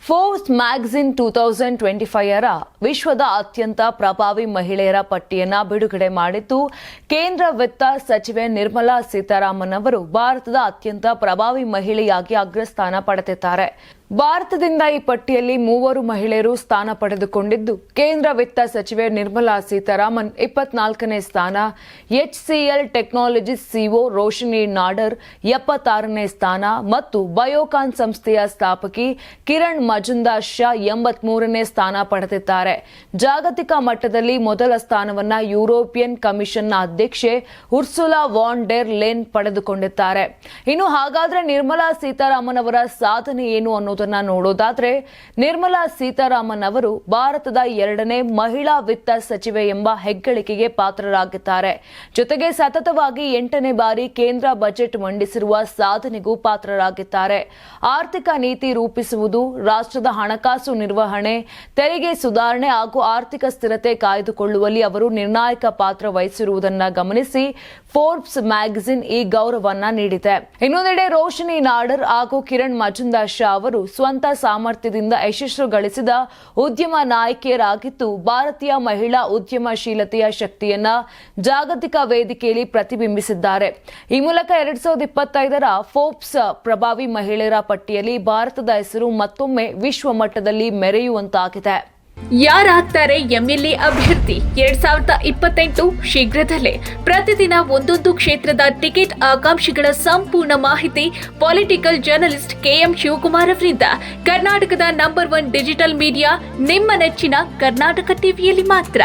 Forbes magazine 2025ರ ವಿಶ್ವದ ಅತ್ಯಂತ ಪ್ರಭಾವಿ ಮಹಿಳೆಯರ ಪಟ್ಟಿಯನ್ನು ಬಿಡುಗಡೆ ಮಾಡಿದ್ದು, ಕೇಂದ್ರ ವಿತ್ತ ಸಚಿವೆ ನಿರ್ಮಲಾ ಸೀತಾರಾಮನ್ ಅವರು ಭಾರತದ ಅತ್ಯಂತ ಪ್ರಭಾವಿ ಮಹಿಳೆಯಾಗಿ ಅಗ್ರಸ್ಥಾನ ಪಡೆದಿದ್ದಾರೆ. ಭಾರತದಿಂದ ಈ ಪಟ್ಟಿಯಲ್ಲಿ 3 ಮಹಿಳೆಯರು ಸ್ಥಾನ ಪಡೆದುಕೊಂಡಿದ್ದು, ಕೇಂದ್ರ ವಿತ್ತ ಸಚಿವೆ ನಿರ್ಮಲಾ ಸೀತಾರಾಮನ್ 24ನೇ ಸ್ಥಾನ, ಎಚ್ಸಿಎಲ್ ಟೆಕ್ನಾಲಜೀಸ್ ಸಿಒ ರೋಶಿನಿ ನಾಡರ್ 76ನೇ ಸ್ಥಾನ ಮತ್ತು ಬಯೋಕಾನ್ ಸಂಸ್ಥೆಯ ಸ್ಥಾಪಕಿ ಕಿರಣ್ ಮಜುಂದಾರ್ ಶಾ 83ನೇ ಸ್ಥಾನ ಪಡೆದಿದ್ದಾರೆ. ಜಾಗತಿಕ ಮಟ್ಟದಲ್ಲಿ ಮೊದಲ ಸ್ಥಾನವನ್ನ ಯುರೋಪಿಯನ್ ಕಮಿಷನ್ನ ಅಧ್ಯಕ್ಷೆ ಉರ್ಸುಲಾ ವಾನ್ ಡೆರ್ ಲೇನ್ ಪಡೆದುಕೊಂಡಿದ್ದಾರೆ. ಇನ್ನು ಹಾಗಾದ್ರೆ ನಿರ್ಮಲಾ ಸೀತಾರಾಮನ್ ಅವರ ಸಾಧನೆ ಏನು ಅನ್ನೋದನ್ನ ನೋಡೋದಾದ್ರೆ, ನಿರ್ಮಲಾ ಸೀತಾರಾಮನ್ ಅವರು ಭಾರತದ 2ನೇ ಮಹಿಳಾ ವಿತ್ತ ಸಚಿವೆ ಎಂಬ ಹೆಗ್ಗಳಿಕೆಗೆ ಪಾತ್ರರಾಗಿದ್ದಾರೆ. ಜೊತೆಗೆ ಸತತವಾಗಿ 8ನೇ ಬಾರಿ ಕೇಂದ್ರ ಬಜೆಟ್ ಮಂಡಿಸಿರುವ ಸಾಧನೆಗೂ ಪಾತ್ರರಾಗಿದ್ದಾರೆ. ಆರ್ಥಿಕ ನೀತಿ ರೂಪಿಸುವುದು, ರಾಷ್ಟ್ರದ ಹಣಕಾಸು ನಿರ್ವಹಣೆ, ತೆರಿಗೆ ಸುಧಾರಣೆ ಹಾಗೂ ಆರ್ಥಿಕ ಸ್ಥಿರತೆ ಕಾಯ್ದುಕೊಳ್ಳುವಲ್ಲಿ ಅವರು ನಿರ್ಣಾಯಕ ಪಾತ್ರ ವಹಿಸಿರುವುದನ್ನು ಗಮನಿಸಿ ಫೋರ್ಬ್ಸ್ ಮ್ಯಾಗಜಿನ್ ಈ ಗೌರವವನ್ನ ನೀಡಿದೆ. ಇನ್ನೊಂದೆಡೆ ರೋಶಿನಿ ನಾಡರ್ ಹಾಗೂ ಕಿರಣ್ ಮಜುಂದಾರ್ ಶಾ ಅವರು ಸ್ವಂತ ಸಾಮರ್ಥ್ಯದಿಂದ ಯಶಸ್ಸು ಗಳಿಸಿದ ಉದ್ಯಮ ನಾಯಕಿಯರಾಗಿದ್ದು, ಭಾರತೀಯ ಮಹಿಳಾ ಉದ್ಯಮಶೀಲತೆಯ ಶಕ್ತಿಯನ್ನ ಜಾಗತಿಕ ವೇದಿಕೆಯಲ್ಲಿ ಪ್ರತಿಬಿಂಬಿಸಿದ್ದಾರೆ. ಈ ಮೂಲಕ 2025ರ ಫೋರ್ಬ್ಸ್ ಪ್ರಭಾವಿ ಮಹಿಳೆಯರ ಪಟ್ಟಿಯಲ್ಲಿ ಭಾರತದ ಹೆಸರು ಮತ್ತೊಮ್ಮೆ ವಿಶ್ವ ಮಟ್ಟದಲ್ಲಿ ಮೆರೆಯುವಂತಾಗಿದೆ. ಯಾರಾಗ್ತಾರೆ ಎಂಎಲ್ಎ ಅಭ್ಯರ್ಥಿ 2028 ಶೀಘ್ರದಲ್ಲೇ. ಪ್ರತಿದಿನ ಒಂದೊಂದು ಕ್ಷೇತ್ರದ ಟಿಕೆಟ್ ಆಕಾಂಕ್ಷಿಗಳ ಸಂಪೂರ್ಣ ಮಾಹಿತಿ ಪೊಲಿಟಿಕಲ್ ಜರ್ನಲಿಸ್ಟ್ ಕೆಎಂ ಶಿವಕುಮಾರ್ ಅವರಿಂದ. ಕರ್ನಾಟಕದ ನಂಬರ್ 1 ಡಿಜಿಟಲ್ ಮೀಡಿಯಾ ನಿಮ್ಮ ನೆಚ್ಚಿನ ಕರ್ನಾಟಕ ಟಿವಿಯಲ್ಲಿ ಮಾತ್ರ.